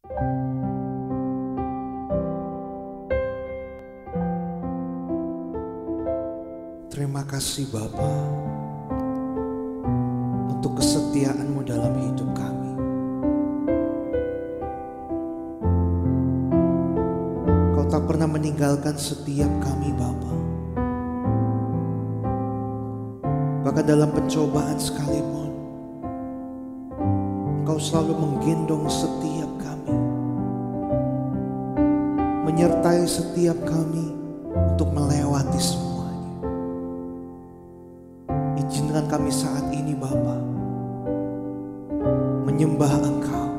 Terima kasih Bapa untuk kesetiaan-Mu dalam hidup kami. Kau tak pernah meninggalkan setiap kami Bapa. Bahkan dalam pencobaan sekalipun, Engkau selalu menggendong setiap kami, menyertai setiap kami untuk melewati semua. Izinkan kami saat ini Bapa menyembah Engkau,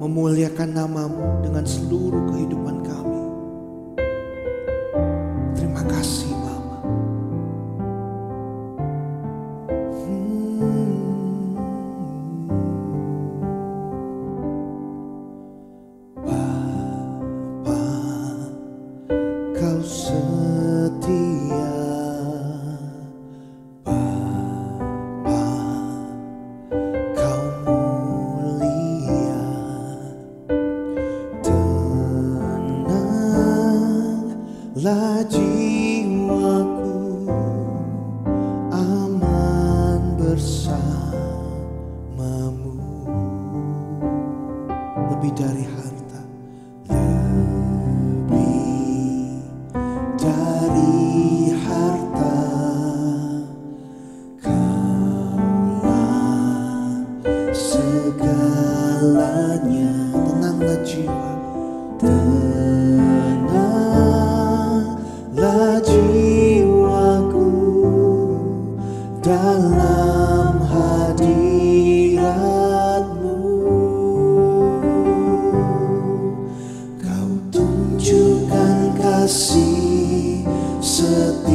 memuliakan nama-Mu dengan seluruh kehidupan kami. Terima kasih Bapa. Bapa, Kau setia. Lah jiwaku aman bersamamu. Lebih dari harta, lebih dari harta, Kaulah segalanya. Tenanglah jiwa, tenanglah jiwaku dalam hadirat-Mu. Kau tunjukkan kasih setiamu.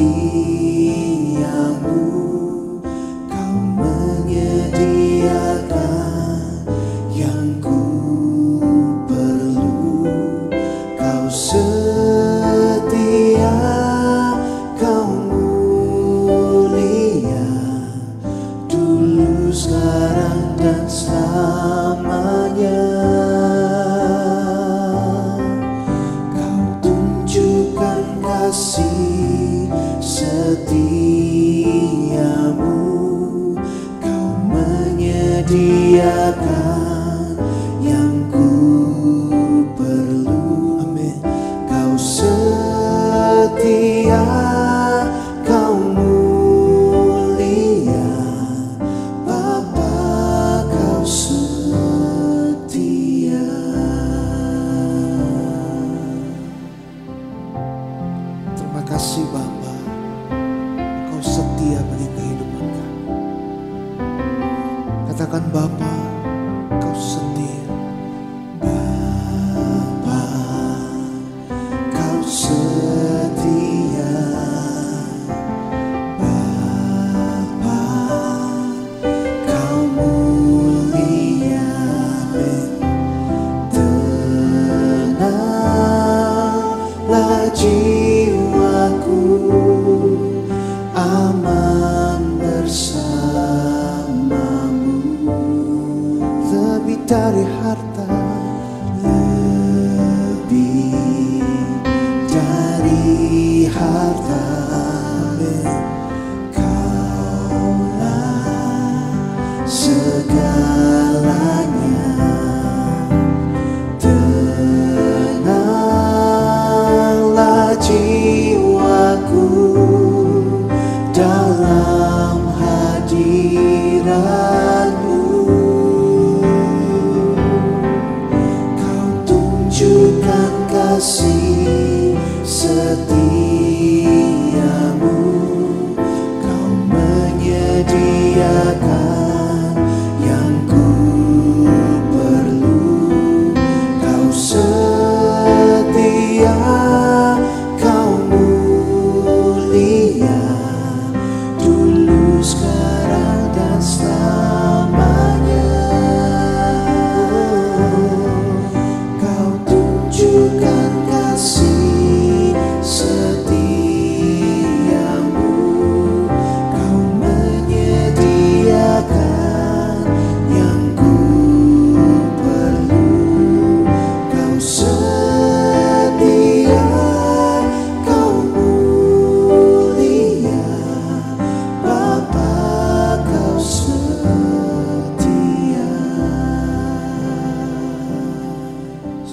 Kau menyediakan yang ku perlu. Kau setia, Kau mulia, dulu, sekarang, dan selamanya. Kau tunjukkan kasih setiamu. Kau menyediakan yang ku perlu. Amin. Kau setia, Kau mulia, Bapa, Kau setia. Terima kasih Bapa, Kau setia bagi kehidupan kami. Katakan Bapa, Kau setia. Bapa, Kau setia. Bapa, Kau mulia. Tenanglah jiwaku aman bersamamu. Lebih dari harta, lebih dari harta, Kaulah segalanya. Tenanglah jiwaku dalam hadirat-Mu.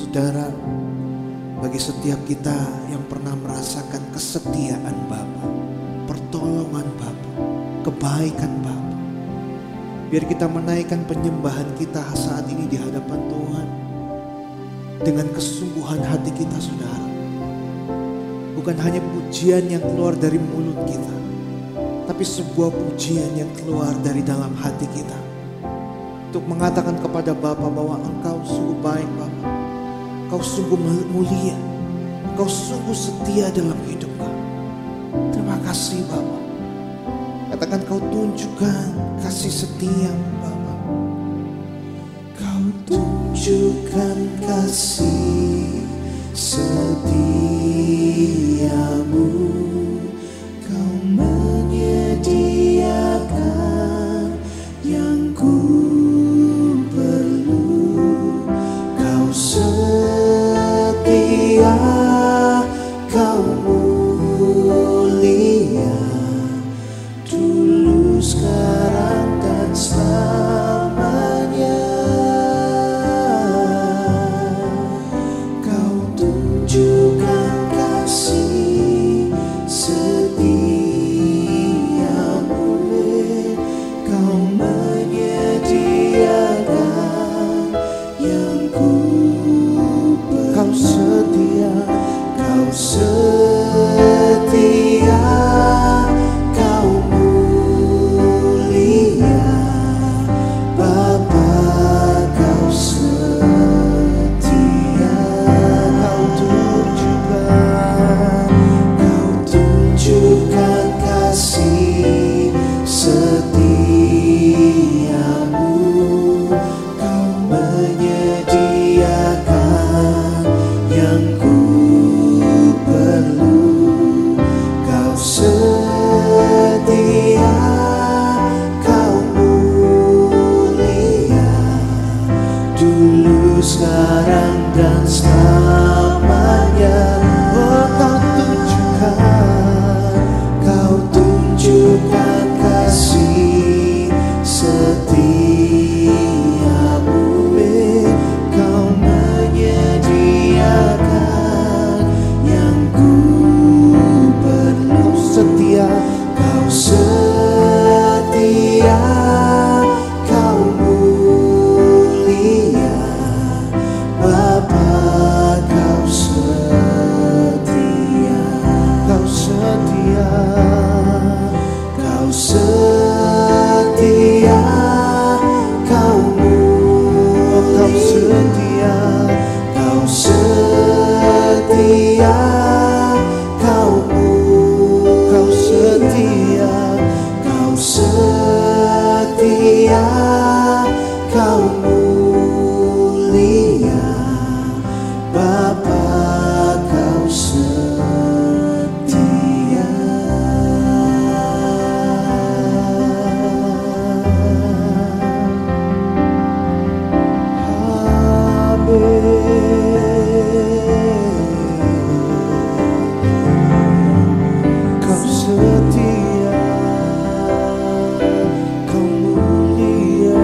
Saudara, bagi setiap kita yang pernah merasakan kesetiaan Bapa, pertolongan Bapa, kebaikan Bapa, biar kita menaikkan penyembahan kita saat ini di hadapan Tuhan dengan kesungguhan hati kita, saudara. Bukan hanya pujian yang keluar dari mulut kita, tapi sebuah pujian yang keluar dari dalam hati kita, untuk mengatakan kepada Bapa bahwa Engkau sungguh baik Bapa, Engkau sungguh mulia, Engkau sungguh setia dalam hidup kami. Terima kasih Bapa. Katakan, Kau tunjukkan kasih setia Bapa. Kau tunjukkan kasih setiamu, Kau menyediakan yang ku perlu. Kau setia, Kau mulia, dulu, sekarang, dan selamanya. Kau tunjukkan kasih setiamu, Kau menyediakan yang ku perlu. Kau setia, Kau setia, Kau mulia, Bapa, Kau setia. Kau tunjukkan kasih setiamu, Kau menyediakan yang ku perlu. Kau setia, Kau mulia, dulu, sekarang, dan selamanya. Oh, Kau tunjukkan kasih setiamu, Kau menyediakan yang ku perlu. Setia, Kau setia, Kau mulia, Bapa, Kau setia. Kau setia, Kau setia, Kau mulia. Kau setia, Kau setia, Kau mulia. Kau setia, Kau setia, Kau mulia, Bapa, Kau setia. Kau setia, Kau mulia,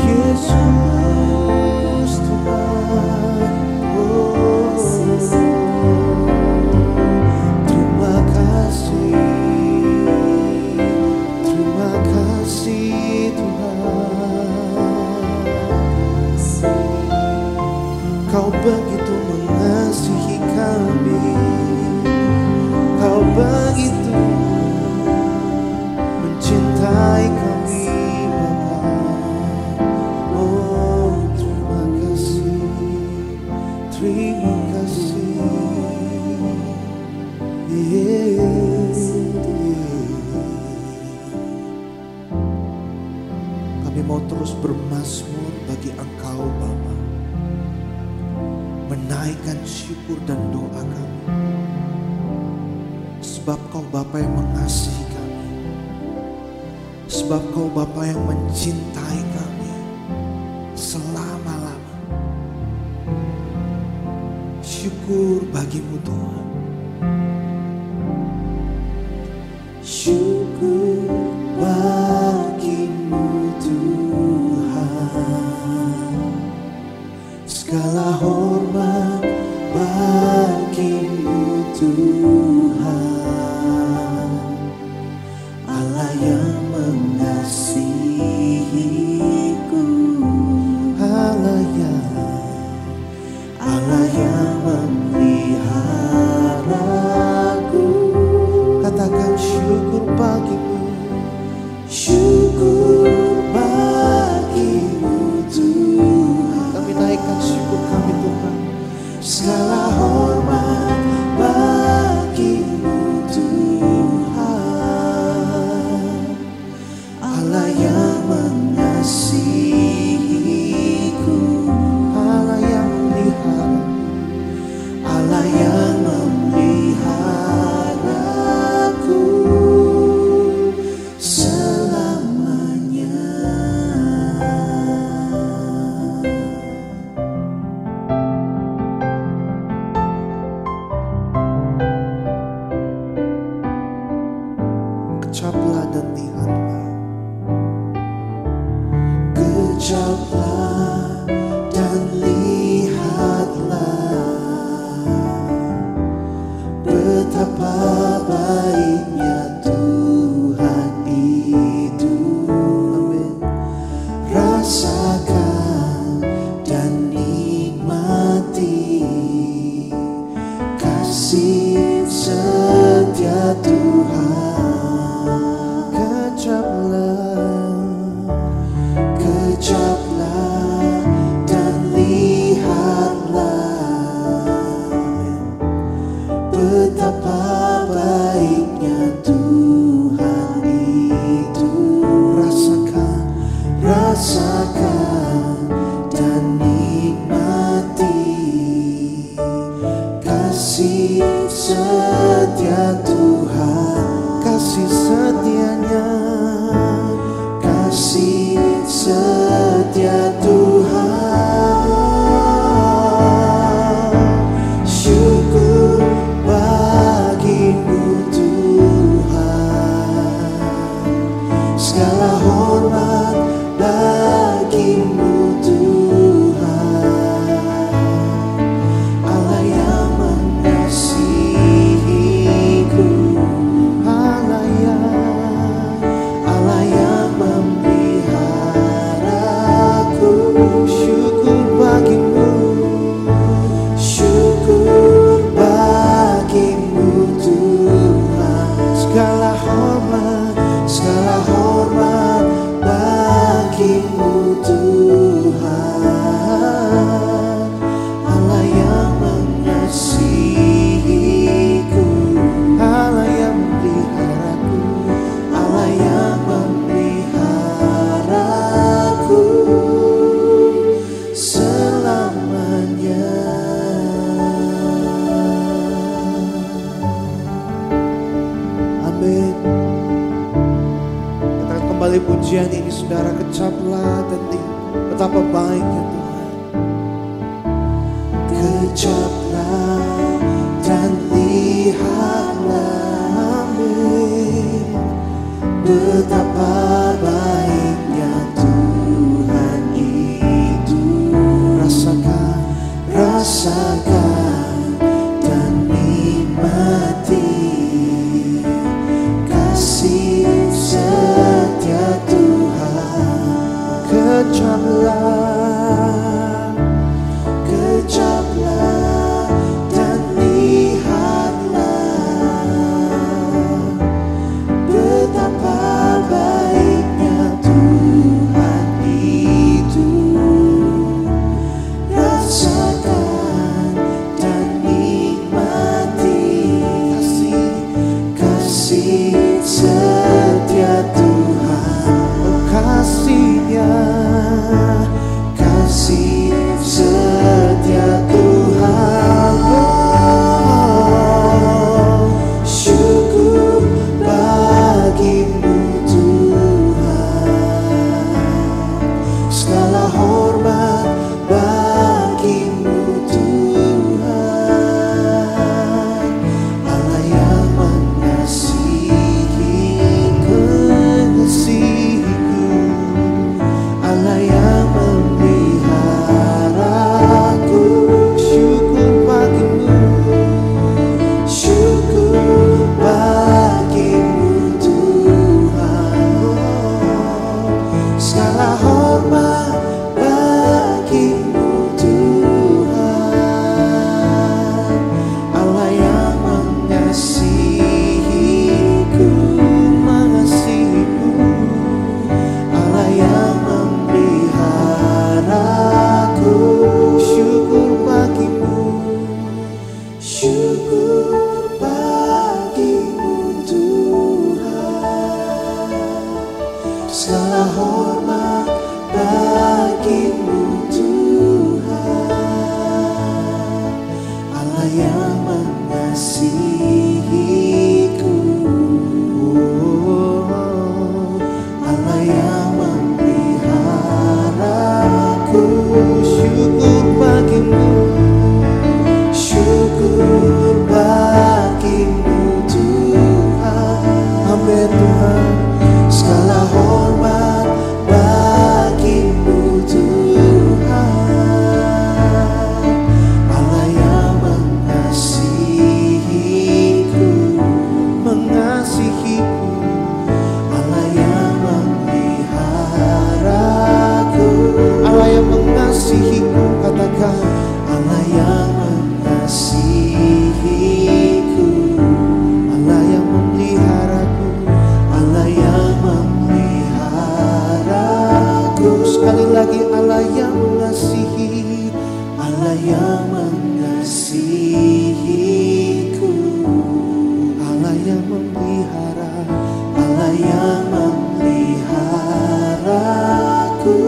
Yesus Tuhan. Oh, terima kasih Tuhan. Kau begitu mengasihi kami, Kau begitu mencintai kami Bapa. Oh, terima kasih, terima kasih. Kami mau terus bermazmur bagi Engkau Bapa, menaikkan syukur dan doa kami, sebab Kau Bapa yang mengasihi kami, sebab Kau Bapa yang mencintai kami selama-lama. Syukur bagimu Tuhan. Syukur bagimu Tuhan. Kejaplah dan lihatlah betapa baiknya Tuhan itu. Amin. Rasakan dan nikmati kasih setia Tuhan. Kejaplah dan lihatlah betapa baiknya Tuhan itu. Rasakan dan nikmati kasih setia Tuhan. Kasih setianya, kasih setia Tuhan. Syukur bagimu Tuhan, segala hormat bagimu Tuhan. Allah yang mengasihiku, Allah yang memeliharaku. Syukur bagimu, syukur bagimu Tuhan. Segala hormat bagimu Tuhan. Allah yang mengasihiku, Allah yang memeliharaku, Allah yang memeliharaku selamanya. Amin. Katakan kembali pujian ini saudara. Kejaplah dan betapa baiknya Tuhan. Kejaplah dan lihatlah, amin, betapa baiknya Tuhan itu. Rasakan dan nikmati kasih setia Tuhan. Kejaplah dan lihatlah betapa baiknya Tuhan itu. Rasakan dan nikmati kasih setia Tuhan. Oh, kasihnya yang mengasihi, Allah yang mengasihiku, Allah yang memelihara, Allah yang memeliharaku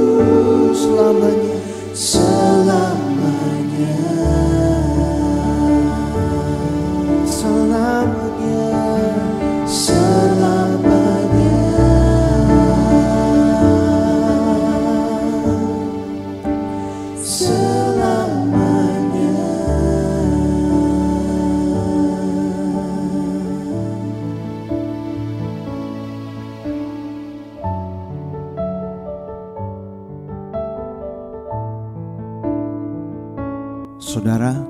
selamanya, selamanya, selamanya, selamanya, selamanya. Saudara,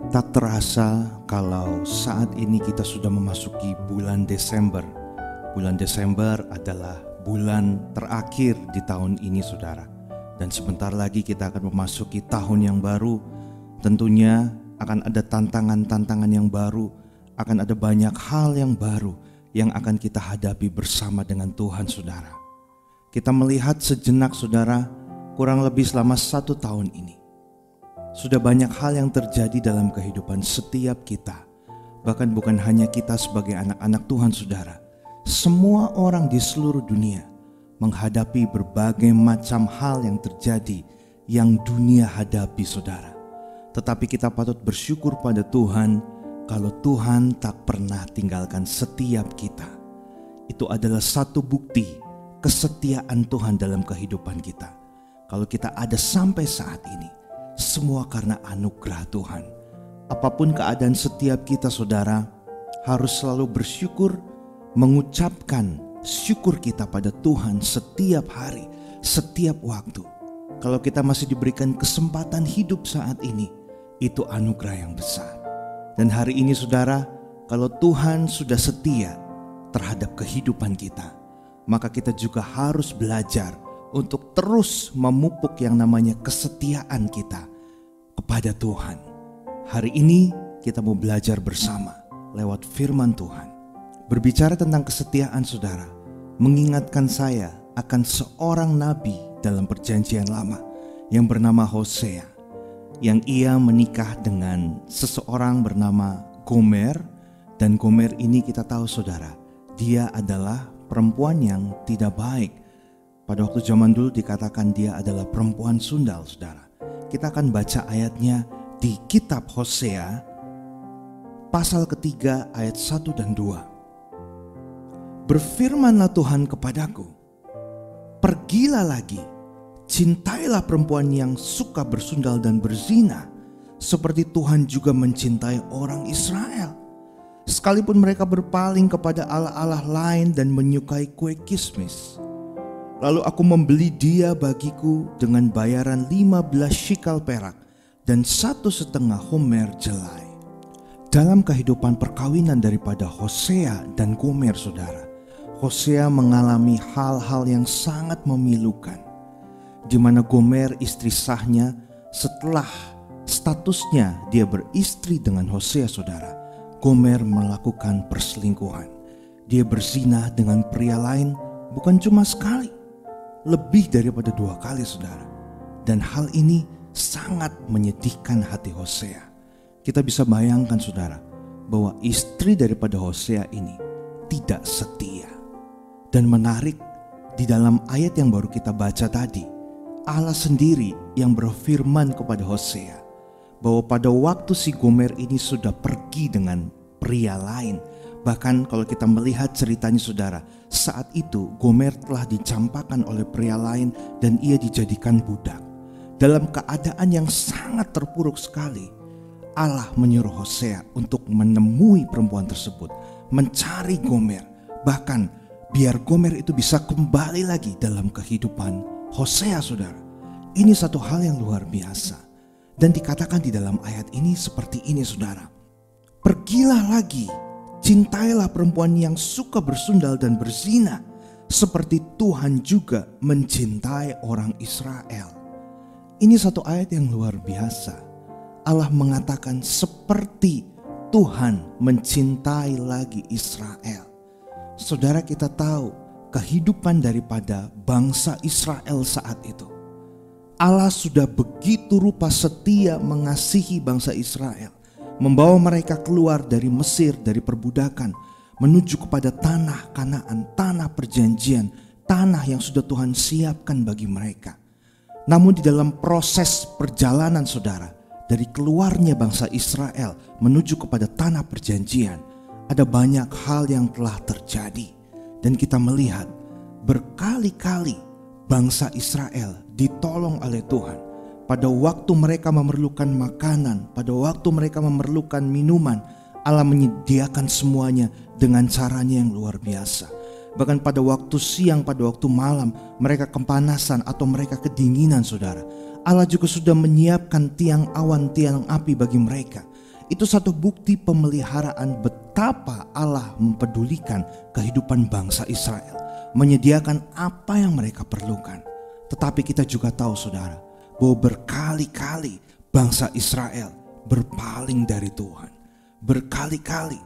tak terasa kalau saat ini kita sudah memasuki bulan Desember. Bulan Desember adalah bulan terakhir di tahun ini, saudara. Dan sebentar lagi kita akan memasuki tahun yang baru. Tentunya akan ada tantangan-tantangan yang baru, akan ada banyak hal yang baru yang akan kita hadapi bersama dengan Tuhan, saudara. Kita melihat sejenak, saudara, kurang lebih selama 1 tahun ini. Sudah banyak hal yang terjadi dalam kehidupan setiap kita. Bahkan bukan hanya kita sebagai anak-anak Tuhan, saudara. Semua orang di seluruh dunia menghadapi berbagai macam hal yang terjadi yang dunia hadapi, saudara. Tetapi kita patut bersyukur pada Tuhan kalau Tuhan tak pernah tinggalkan setiap kita. Itu adalah satu bukti kesetiaan Tuhan dalam kehidupan kita. Kalau kita ada sampai saat ini, semua karena anugerah Tuhan. Apapun keadaan setiap kita, saudara, harus selalu bersyukur, mengucapkan syukur kita pada Tuhan setiap hari, setiap waktu. Kalau kita masih diberikan kesempatan hidup saat ini, itu anugerah yang besar. Dan hari ini, saudara, kalau Tuhan sudah setia terhadap kehidupan kita, maka kita juga harus belajar untuk terus memupuk yang namanya kesetiaan kita kepada Tuhan. Hari ini kita mau belajar bersama lewat firman Tuhan. Berbicara tentang kesetiaan, saudara, mengingatkan saya akan seorang nabi dalam perjanjian lama yang bernama Hosea, yang ia menikah dengan seseorang bernama Gomer. Dan Gomer ini kita tahu, saudara, dia adalah perempuan yang tidak baik. Pada waktu zaman dulu dikatakan dia adalah perempuan sundal, saudara. Kita akan baca ayatnya di kitab Hosea pasal ketiga ayat 1 dan 2. Berfirmanlah Tuhan kepadaku, pergilah lagi, cintailah perempuan yang suka bersundal dan berzina, seperti Tuhan juga mencintai orang Israel. Sekalipun mereka berpaling kepada allah-allah lain dan menyukai kue kismis. Lalu aku membeli dia bagiku dengan bayaran 15 shikal perak dan 1,5 homer jelai. Dalam kehidupan perkawinan daripada Hosea dan Gomer, saudara, Hosea mengalami hal-hal yang sangat memilukan, di mana Gomer, istri sahnya, setelah statusnya dia beristri dengan Hosea, saudara, Gomer melakukan perselingkuhan. Dia berzina dengan pria lain bukan cuma sekali, lebih daripada 2 kali, saudara. Dan hal ini sangat menyedihkan hati Hosea. Kita bisa bayangkan, saudara, bahwa istri daripada Hosea ini tidak setia. Dan menarik, di dalam ayat yang baru kita baca tadi, Allah sendiri yang berfirman kepada Hosea bahwa pada waktu si Gomer ini sudah pergi dengan pria lain. Bahkan kalau kita melihat ceritanya, saudara, saat itu Gomer telah dicampakkan oleh pria lain dan ia dijadikan budak. Dalam keadaan yang sangat terpuruk sekali, Allah menyuruh Hosea untuk menemui perempuan tersebut, mencari Gomer, bahkan biar Gomer itu bisa kembali lagi dalam kehidupan Hosea, saudara. Ini satu hal yang luar biasa. Dan dikatakan di dalam ayat ini seperti ini, saudara. Pergilah lagi, cintailah perempuan yang suka bersundal dan berzina, seperti Tuhan juga mencintai orang Israel. Ini satu ayat yang luar biasa. Allah mengatakan seperti Tuhan mencintai lagi Israel. Saudara, kita tahu kehidupan daripada bangsa Israel saat itu Allah sudah begitu rupa setia mengasihi bangsa Israel, membawa mereka keluar dari Mesir, dari perbudakan, menuju kepada tanah Kanaan, tanah perjanjian, tanah yang sudah Tuhan siapkan bagi mereka. Namun di dalam proses perjalanan saudara, dari keluarnya bangsa Israel menuju kepada tanah perjanjian, ada banyak hal yang telah terjadi. Dan kita melihat berkali-kali bangsa Israel ditolong oleh Tuhan. Pada waktu mereka memerlukan makanan, pada waktu mereka memerlukan minuman, Allah menyediakan semuanya dengan caranya yang luar biasa. Bahkan pada waktu siang, pada waktu malam, mereka kepanasan atau mereka kedinginan saudara, Allah juga sudah menyiapkan tiang awan, tiang api bagi mereka. Itu satu bukti pemeliharaan betapa Allah mempedulikan kehidupan bangsa Israel, menyediakan apa yang mereka perlukan. Tetapi kita juga tahu saudara, bahwa berkali-kali bangsa Israel berpaling dari Tuhan. Berkali-kali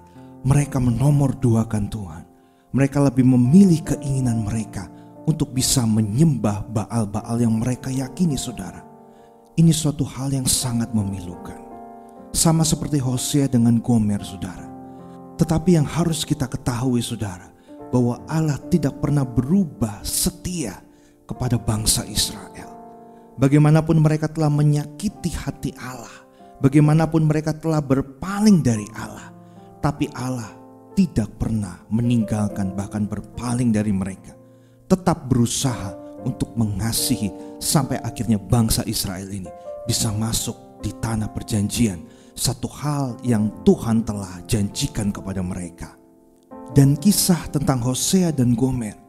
mereka menomorduakan Tuhan. Mereka lebih memilih keinginan mereka untuk bisa menyembah Baal-Baal yang mereka yakini saudara. Ini suatu hal yang sangat memilukan. Sama seperti Hosea dengan Gomer saudara. Tetapi yang harus kita ketahui saudara, bahwa Allah tidak pernah berubah setia kepada bangsa Israel. Bagaimanapun mereka telah menyakiti hati Allah, bagaimanapun mereka telah berpaling dari Allah, tapi Allah tidak pernah meninggalkan bahkan berpaling dari mereka. Tetap berusaha untuk mengasihi sampai akhirnya bangsa Israel ini bisa masuk di tanah perjanjian, satu hal yang Tuhan telah janjikan kepada mereka. Dan kisah tentang Hosea dan Gomer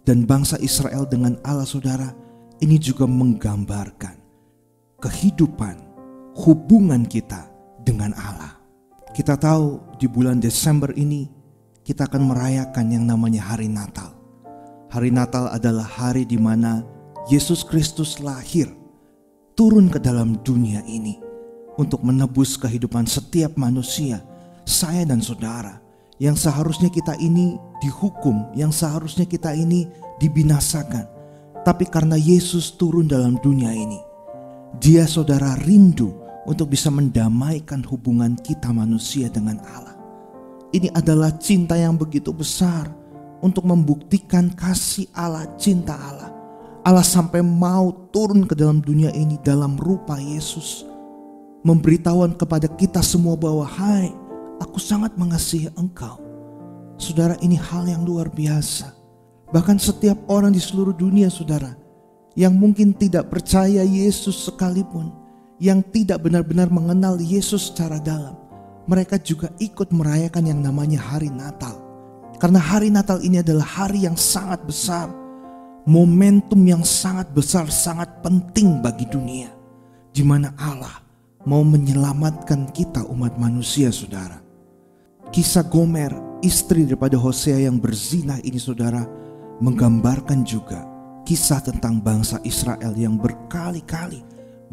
dan bangsa Israel dengan Allah saudara, ini juga menggambarkan kehidupan hubungan kita dengan Allah. Kita tahu di bulan Desember ini kita akan merayakan yang namanya Hari Natal. Hari Natal adalah hari di mana Yesus Kristus lahir, turun ke dalam dunia ini untuk menebus kehidupan setiap manusia, saya dan saudara, yang seharusnya kita ini dihukum, yang seharusnya kita ini dibinasakan. Tapi karena Yesus turun dalam dunia ini, Dia saudara rindu untuk bisa mendamaikan hubungan kita manusia dengan Allah. Ini adalah cinta yang begitu besar untuk membuktikan kasih Allah, cinta Allah. Allah sampai mau turun ke dalam dunia ini dalam rupa Yesus, memberitahuan kepada kita semua bahwa hai, aku sangat mengasihi engkau. Saudara, ini hal yang luar biasa. Bahkan setiap orang di seluruh dunia saudara, yang mungkin tidak percaya Yesus sekalipun, yang tidak benar-benar mengenal Yesus secara dalam, mereka juga ikut merayakan yang namanya Hari Natal. Karena Hari Natal ini adalah hari yang sangat besar, momentum yang sangat besar, sangat penting bagi dunia, di mana Allah mau menyelamatkan kita umat manusia saudara. Kisah Gomer, istri daripada Hosea yang berzina ini saudara, menggambarkan juga kisah tentang bangsa Israel yang berkali-kali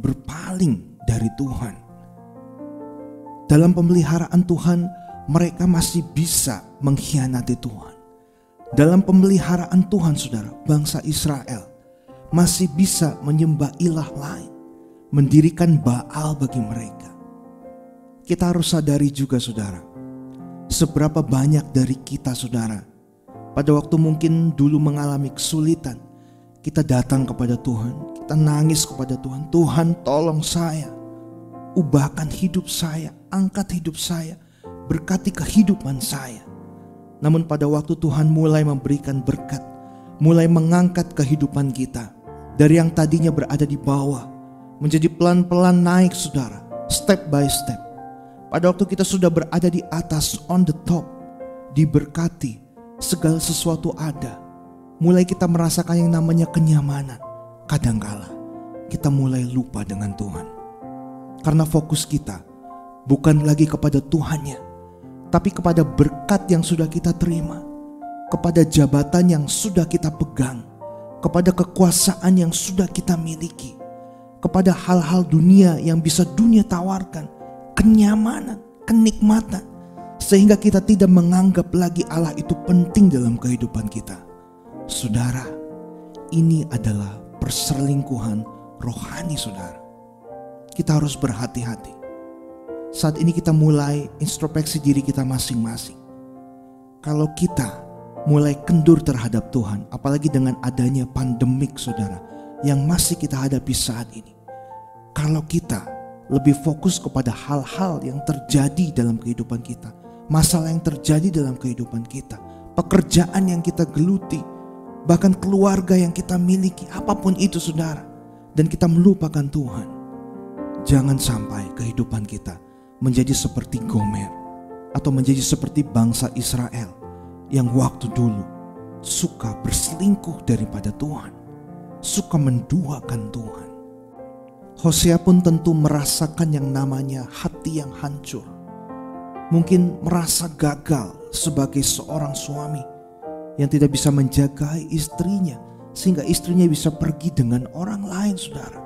berpaling dari Tuhan. Dalam pemeliharaan Tuhan, mereka masih bisa mengkhianati Tuhan. Dalam pemeliharaan Tuhan saudara, bangsa Israel masih bisa menyembah ilah lain, mendirikan Baal bagi mereka. Kita harus sadari juga saudara, seberapa banyak dari kita saudara, pada waktu mungkin dulu mengalami kesulitan, kita datang kepada Tuhan, kita nangis kepada Tuhan, Tuhan tolong saya, ubahkan hidup saya, angkat hidup saya, berkati kehidupan saya. Namun pada waktu Tuhan mulai memberikan berkat, mulai mengangkat kehidupan kita, dari yang tadinya berada di bawah, menjadi pelan-pelan naik saudara, step by step. Pada waktu kita sudah berada di atas, on the top, diberkati, segala sesuatu ada, mulai kita merasakan yang namanya kenyamanan. Kadangkala kita mulai lupa dengan Tuhan, karena fokus kita bukan lagi kepada Tuhannya, tapi kepada berkat yang sudah kita terima, kepada jabatan yang sudah kita pegang, kepada kekuasaan yang sudah kita miliki, kepada hal-hal dunia yang bisa dunia tawarkan, kenyamanan, kenikmatan, sehingga kita tidak menganggap lagi Allah itu penting dalam kehidupan kita. Saudara, ini adalah perselingkuhan rohani saudara. Kita harus berhati-hati. Saat ini kita mulai introspeksi diri kita masing-masing. Kalau kita mulai kendur terhadap Tuhan, apalagi dengan adanya pandemik saudara yang masih kita hadapi saat ini. Kalau kita lebih fokus kepada hal-hal yang terjadi dalam kehidupan kita, masalah yang terjadi dalam kehidupan kita, pekerjaan yang kita geluti, bahkan keluarga yang kita miliki, apapun itu saudara, dan kita melupakan Tuhan, jangan sampai kehidupan kita menjadi seperti Gomer atau menjadi seperti bangsa Israel yang waktu dulu suka berselingkuh daripada Tuhan, suka menduakan Tuhan. Hosea pun tentu merasakan yang namanya hati yang hancur. Mungkin merasa gagal sebagai seorang suami yang tidak bisa menjaga istrinya, sehingga istrinya bisa pergi dengan orang lain saudara.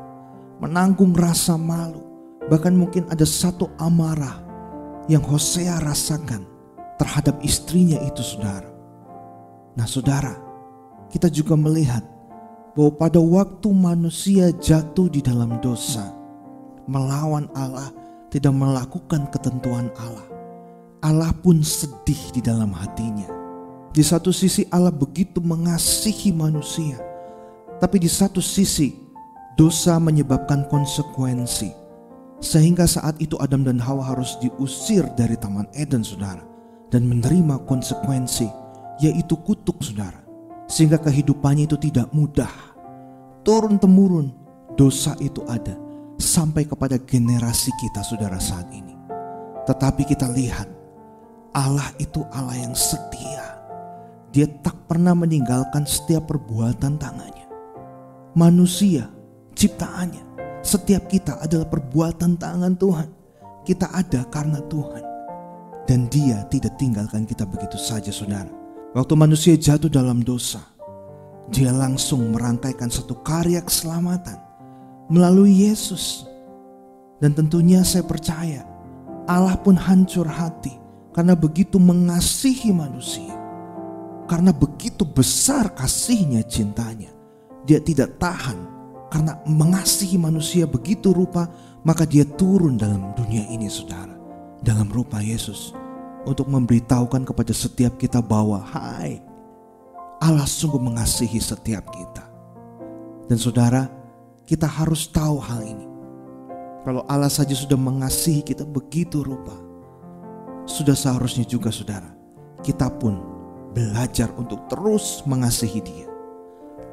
Menanggung rasa malu, bahkan mungkin ada satu amarah yang Hosea rasakan terhadap istrinya itu saudara. Nah saudara, kita juga melihat bahwa pada waktu manusia jatuh di dalam dosa, melawan Allah, tidak melakukan ketentuan Allah, Allah pun sedih di dalam hatinya. Di satu sisi Allah begitu mengasihi manusia, tapi di satu sisi dosa menyebabkan konsekuensi, sehingga saat itu Adam dan Hawa harus diusir dari Taman Eden saudara, dan menerima konsekuensi, yaitu kutuk saudara. Sehingga kehidupannya itu tidak mudah. Turun-temurun dosa itu ada sampai kepada generasi kita saudara saat ini. Tetapi kita lihat Allah itu Allah yang setia. Dia tak pernah meninggalkan setiap perbuatan tangannya. Manusia, ciptaannya, setiap kita adalah perbuatan tangan Tuhan. Kita ada karena Tuhan. Dan Dia tidak tinggalkan kita begitu saja saudara. Waktu manusia jatuh dalam dosa, Dia langsung merangkaikan satu karya keselamatan melalui Yesus. Dan tentunya saya percaya Allah pun hancur hati karena begitu mengasihi manusia. Karena begitu besar kasihnya, cintanya, Dia tidak tahan. Karena mengasihi manusia begitu rupa, maka Dia turun dalam dunia ini saudara, dalam rupa Yesus, untuk memberitahukan kepada setiap kita bahwa hai, Allah sungguh mengasihi setiap kita. Dan saudara, kita harus tahu hal ini. Kalau Allah saja sudah mengasihi kita begitu rupa, sudah seharusnya juga saudara, kita pun belajar untuk terus mengasihi Dia,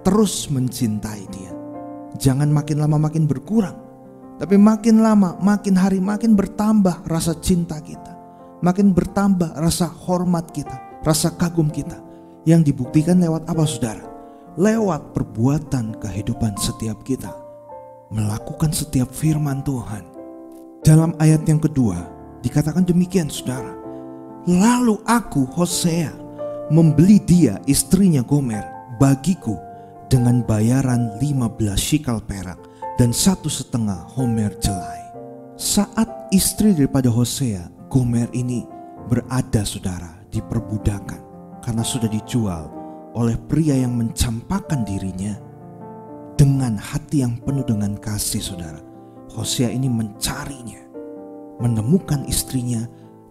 terus mencintai Dia. Jangan makin lama makin berkurang, tapi makin lama, makin hari makin bertambah rasa cinta kita, makin bertambah rasa hormat kita, rasa kagum kita. Yang dibuktikan lewat apa saudara? Lewat perbuatan kehidupan setiap kita, melakukan setiap firman Tuhan. Dalam ayat yang kedua dikatakan demikian saudara. Lalu aku Hosea membeli dia istrinya Gomer bagiku dengan bayaran 15 shikal perak dan 1,5 homer jelai. Saat istri daripada Hosea, Gomer ini berada saudara di perbudakan karena sudah dijual oleh pria yang mencampakkan dirinya dengan hati yang penuh dengan kasih saudara. Hosea ini mencarinya, menemukan istrinya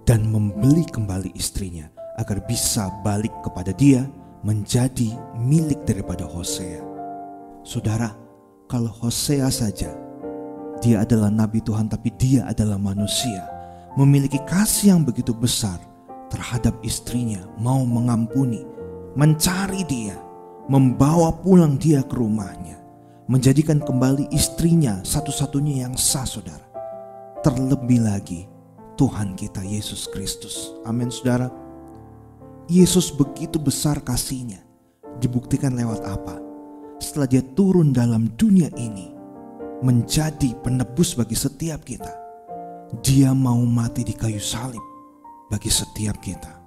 dan membeli kembali istrinya agar bisa balik kepada dia, menjadi milik daripada Hosea. Saudara, kalau Hosea saja, dia adalah nabi Tuhan tapi dia adalah manusia, memiliki kasih yang begitu besar terhadap istrinya, mau mengampuni, mencari dia, membawa pulang dia ke rumahnya, menjadikan kembali istrinya satu-satunya yang sah saudara. Terlebih lagi Tuhan kita Yesus Kristus. Amin saudara. Yesus begitu besar kasihnya, dibuktikan lewat apa? Setelah Dia turun dalam dunia ini menjadi penebus bagi setiap kita, Dia mau mati di kayu salib bagi setiap kita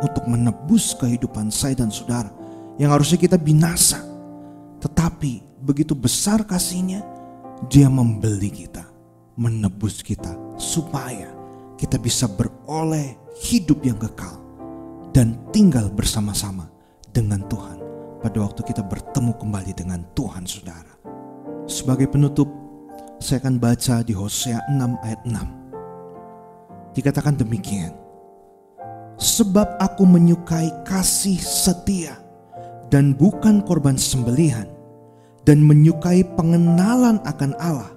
untuk menebus kehidupan saya dan saudara yang harusnya kita binasa. Tetapi begitu besar kasihnya, Dia membeli kita, menebus kita supaya kita bisa beroleh hidup yang kekal dan tinggal bersama-sama dengan Tuhan pada waktu kita bertemu kembali dengan Tuhan saudara. Sebagai penutup, saya akan baca di Hosea 6 ayat 6. Dikatakan demikian, sebab aku menyukai kasih setia dan bukan korban sembelihan, dan menyukai pengenalan akan Allah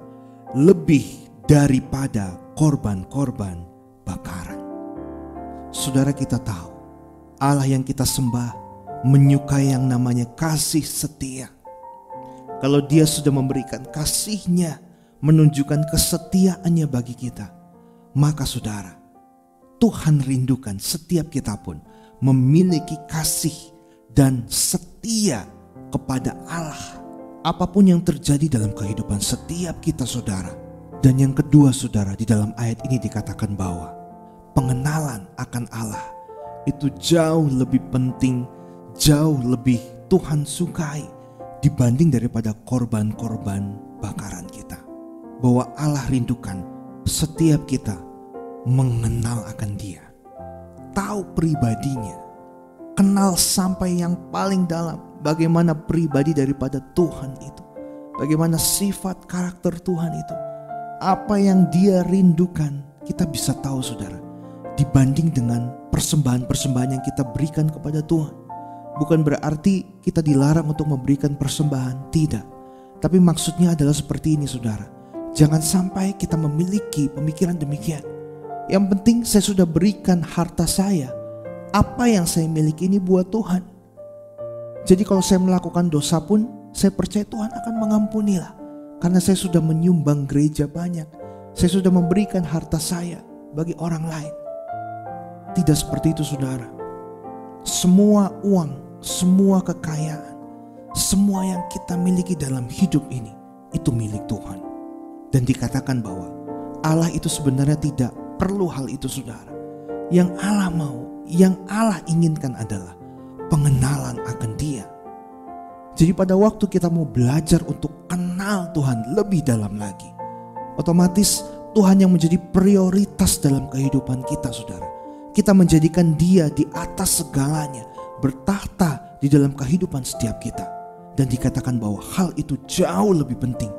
lebih daripada korban-korban bakaran. Saudara, kita tahu Allah yang kita sembah menyukai yang namanya kasih setia. Kalau dia sudah memberikan kasihnya, menunjukkan kesetiaannya bagi kita, maka saudara, Tuhan rindukan setiap kita pun memiliki kasih dan setia kepada Allah. Apapun yang terjadi dalam kehidupan setiap kita saudara. Dan yang kedua saudara, di dalam ayat ini dikatakan bahwa pengenalan akan Allah itu jauh lebih penting, jauh lebih Tuhan sukai dibanding daripada korban-korban bakaran kita. Bahwa Allah rindukan setiap kita mengenal akan Dia, tahu pribadinya, kenal sampai yang paling dalam bagaimana pribadi daripada Tuhan itu, bagaimana sifat karakter Tuhan itu, apa yang Dia rindukan. Kita bisa tahu saudara, dibanding dengan persembahan-persembahan yang kita berikan kepada Tuhan. Bukan berarti kita dilarang untuk memberikan persembahan, tidak. Tapi maksudnya adalah seperti ini saudara, jangan sampai kita memiliki pemikiran demikian. Yang penting saya sudah berikan harta saya, apa yang saya miliki ini buat Tuhan. Jadi kalau saya melakukan dosa pun, saya percaya Tuhan akan mengampunilah. Karena saya sudah menyumbang gereja banyak, saya sudah memberikan harta saya bagi orang lain. Tidak seperti itu saudara. Semua uang, semua kekayaan, semua yang kita miliki dalam hidup ini, itu milik Tuhan. Dan dikatakan bahwa Allah itu sebenarnya tidak perlu hal itu saudara. Yang Allah mau, yang Allah inginkan adalah pengenalan akan Dia. Jadi pada waktu kita mau belajar untuk kenal Tuhan lebih dalam lagi, otomatis Tuhan yang menjadi prioritas dalam kehidupan kita saudara. Kita menjadikan Dia di atas segalanya, bertahta di dalam kehidupan setiap kita. Dan dikatakan bahwa hal itu jauh lebih penting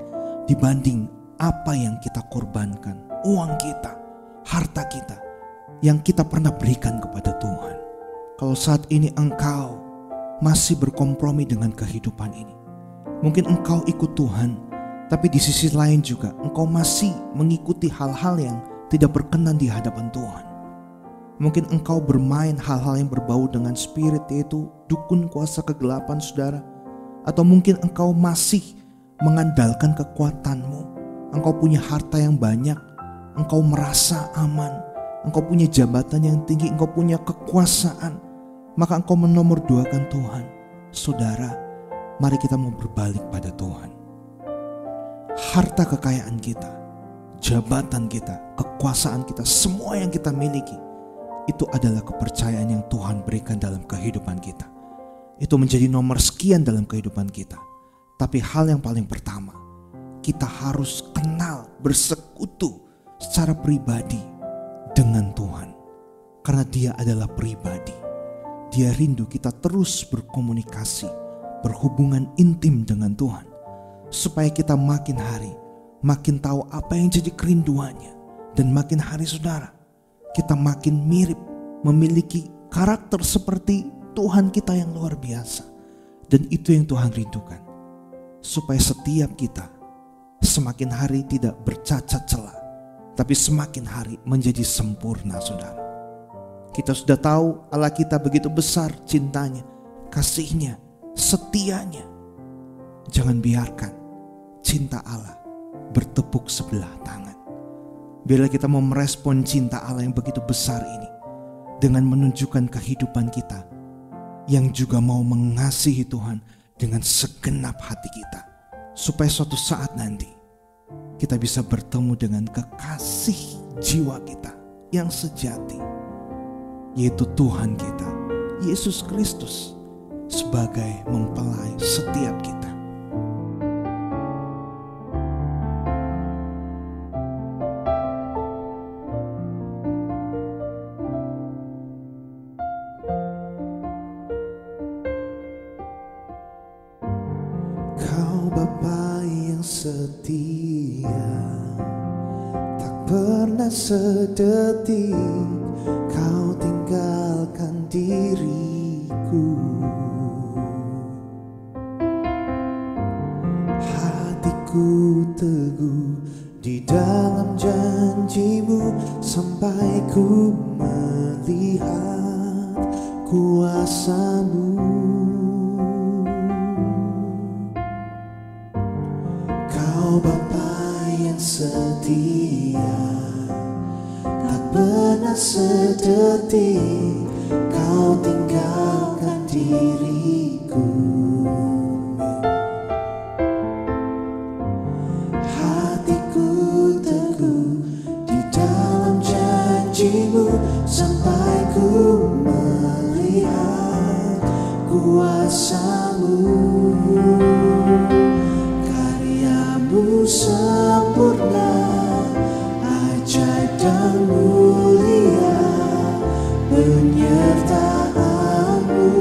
dibanding apa yang kita korbankan, uang kita, harta kita yang kita pernah berikan kepada Tuhan. Kalau saat ini engkau masih berkompromi dengan kehidupan ini, mungkin engkau ikut Tuhan, tapi di sisi lain juga engkau masih mengikuti hal-hal yang tidak berkenan di hadapan Tuhan. Mungkin engkau bermain hal-hal yang berbau dengan spirit, yaitu dukun kuasa kegelapan saudara. Atau mungkin engkau masih mengandalkan kekuatanmu. Engkau punya harta yang banyak, engkau merasa aman, engkau punya jabatan yang tinggi, engkau punya kekuasaan, maka engkau menomorduakan Tuhan. Saudara, mari kita mau berbalik pada Tuhan. Harta kekayaan kita, jabatan kita, kekuasaan kita, semua yang kita miliki, itu adalah kepercayaan yang Tuhan berikan dalam kehidupan kita. Itu menjadi nomor sekian dalam kehidupan kita. Tapi hal yang paling pertama, kita harus kenal, bersekutu secara pribadi dengan Tuhan. Karena Dia adalah pribadi. Dia rindu kita terus berkomunikasi, berhubungan intim dengan Tuhan. Supaya kita makin hari, makin tahu apa yang jadi kerinduannya. Dan makin hari saudara, kita makin mirip, memiliki karakter seperti Tuhan kita yang luar biasa. Dan itu yang Tuhan rindukan. Supaya setiap kita semakin hari tidak bercacat celah, tapi semakin hari menjadi sempurna saudara. Kita sudah tahu Allah kita begitu besar cintanya, kasihnya, setianya. Jangan biarkan cinta Allah bertepuk sebelah tangan. Biarlah kita mau merespon cinta Allah yang begitu besar ini dengan menunjukkan kehidupan kita yang juga mau mengasihi Tuhan dengan segenap hati kita. Supaya suatu saat nanti kita bisa bertemu dengan kekasih jiwa kita yang sejati, yaitu Tuhan kita, Yesus Kristus, sebagai mempelai setiap kita. Kau Bapa yang pernah sedetik kau tinggalkan diriku. Hatiku teguh di dalam janjimu sampai ku melihat kuasamu. Kau Bapa yang setia, tak pernah sedetik kau tinggalkan diriku. Hatiku teguh di dalam janjimu sampai ku melihat kuasamu. Karyamu sempurna, ajaib dan mulia, penyertaanmu,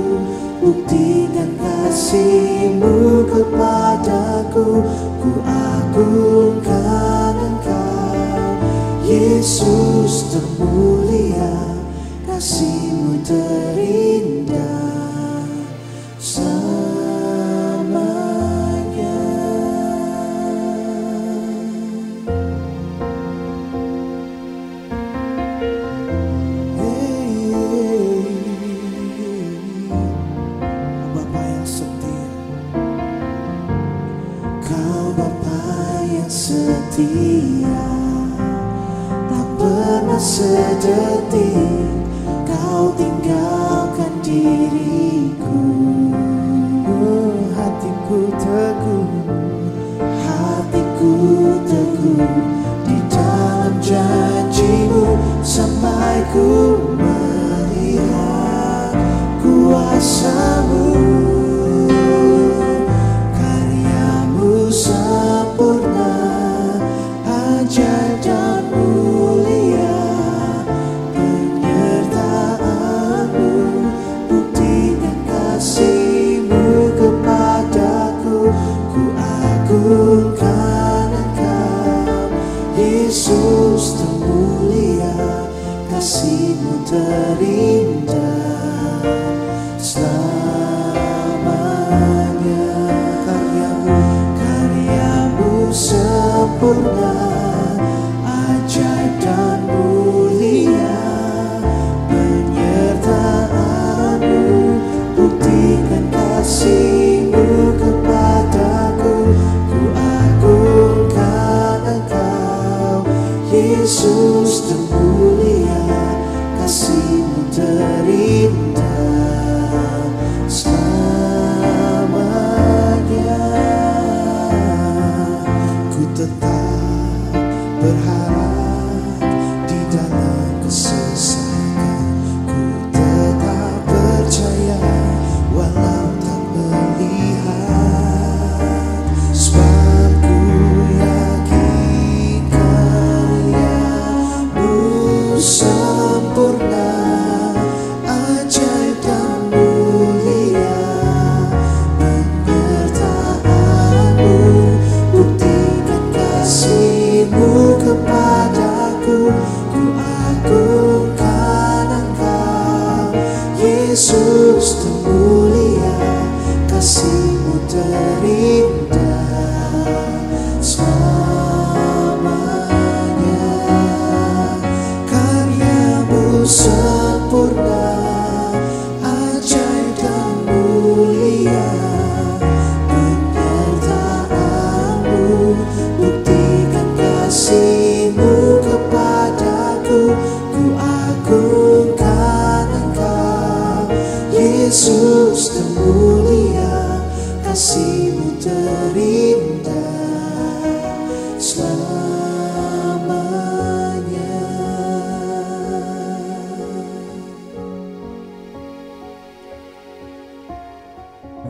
buktikan kasihmu kepadaku. Ku agungkan Engkau, Yesus termulia, kasihmu terindah selamanya. Bapa yang setia, Kau Bapa yang setia, tak pernah sedetik kau tinggalkan diriku. Hatiku teguh, hatiku teguh di dalam janjimu sampai ku melihat kuasamu. Karyamu sempurna, ajaib dan mulia, penyertaanmu, buktikan kasihmu kepadaku. Ku agungkan Engkau, Yesus termulia, kasihmu terindah selamanya. Karyamu sempurna, ajaib dan mulia, penyertaanmu, buktikan kasihmu kepadaku. Ku agungkan Engkau, Yesus termulia, kasihmu terindah selamanya. Ku tetap berharap di dalam kesesakan, ku tetap percaya walau tak melihat, sebab ku yakin karyamu sempurna, ajaib dan mulia, penyertaanmu, buktikan kasihmu kepadaku. Ku agungkan Engkau, Yesus termulia, kasihmu terindah selamanya. Karyamu sempurna, ajaib dan mulia, penyertaanmu, buktikan kasihmu kepadaku. Ku agungkan Engkau, Yesus termulia, kasihmu terindah selamanya.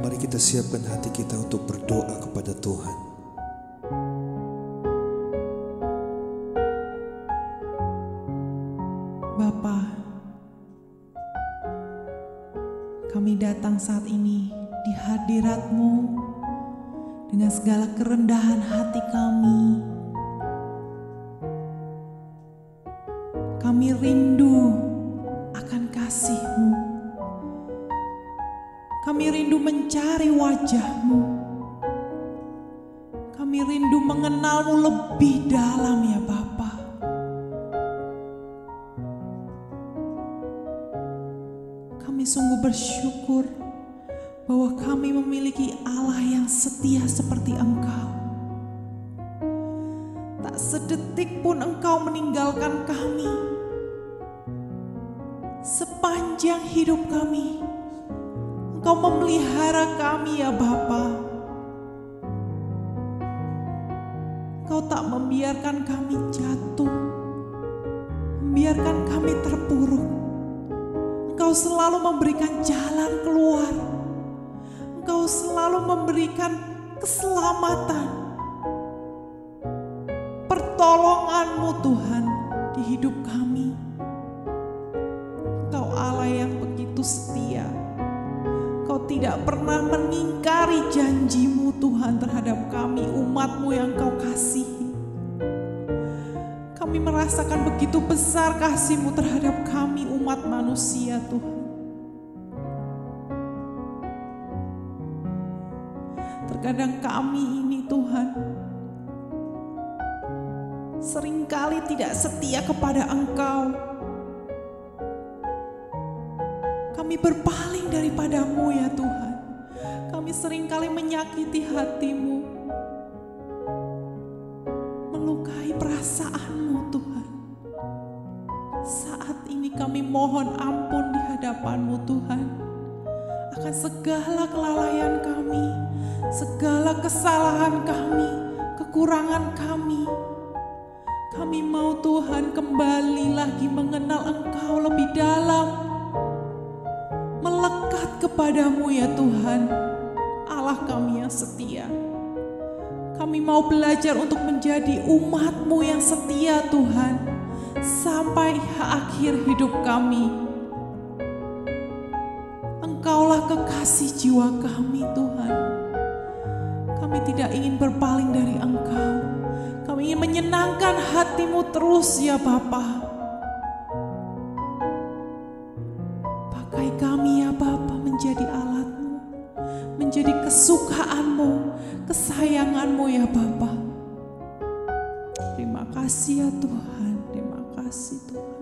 Mari kita siapkan hati kita untuk berdoa kepada Tuhan. Bapa, kami datang saat ini di hadirat-Mu dengan segala kerendahan hati kami. Kami rindu akan kasih-Mu. Kami rindu mencari wajah-Mu. Kami rindu mengenal-Mu lebih dalam ya Bapa. Kami sungguh bersyukur bahwa kami memiliki Allah yang setia seperti Engkau. Tak sedetik pun Engkau meninggalkan kami. Sepanjang hidup kami, Engkau memelihara kami ya Bapa. Engkau tak membiarkan kami jatuh, membiarkan kami terpuruk. Engkau selalu memberikan jalan keluar. Engkau selalu memberikan keselamatan, pertolongan-Mu Tuhan di hidup kami. Engkau Allah yang begitu setia. Engkau tidak pernah mengingkari janji-Mu Tuhan terhadap kami, umat-Mu yang Kau kasihi. Kami merasakan begitu besar kasih-Mu terhadap kami, umat manusia Tuhan. Terkadang kami ini Tuhan seringkali tidak setia kepada Engkau. Kami berpaling daripada-Mu ya Tuhan. Kami seringkali menyakiti hati-Mu, melukai perasaan-Mu Tuhan. Saat ini kami mohon ampun di hadapan-Mu Tuhan akan segala kelalaian kami, segala kesalahan kami, kekurangan kami. Kami mau Tuhan kembali lagi mengenal Engkau lebih dalam, melekat kepadamu ya Tuhan, Allah kami yang setia. Kami mau belajar untuk menjadi umat-Mu yang setia Tuhan, sampai akhir hidup kami. Engkaulah kekasih jiwa kami Tuhan. Kami tidak ingin berpaling dari Engkau. Kami ingin menyenangkan hati-Mu terus ya Bapa. Pakai kami ya Bapa menjadi alat-Mu, menjadi kesukaan-Mu, kesayangan-Mu ya Bapa. Terima kasih ya Tuhan, terima kasih Tuhan.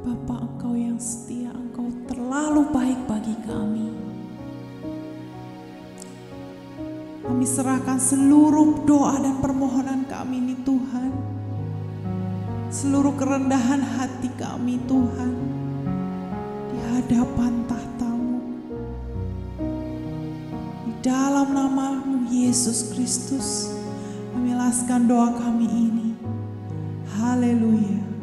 Bapa, Engkau yang setia, Engkau terlalu baik bagi kami. Kami serahkan seluruh doa dan permohonan kami ini Tuhan. Seluruh kerendahan hati kami Tuhan di hadapan tahta-Mu. Di dalam nama-Mu Yesus Kristus, kami laskan doa kami ini. Haleluya.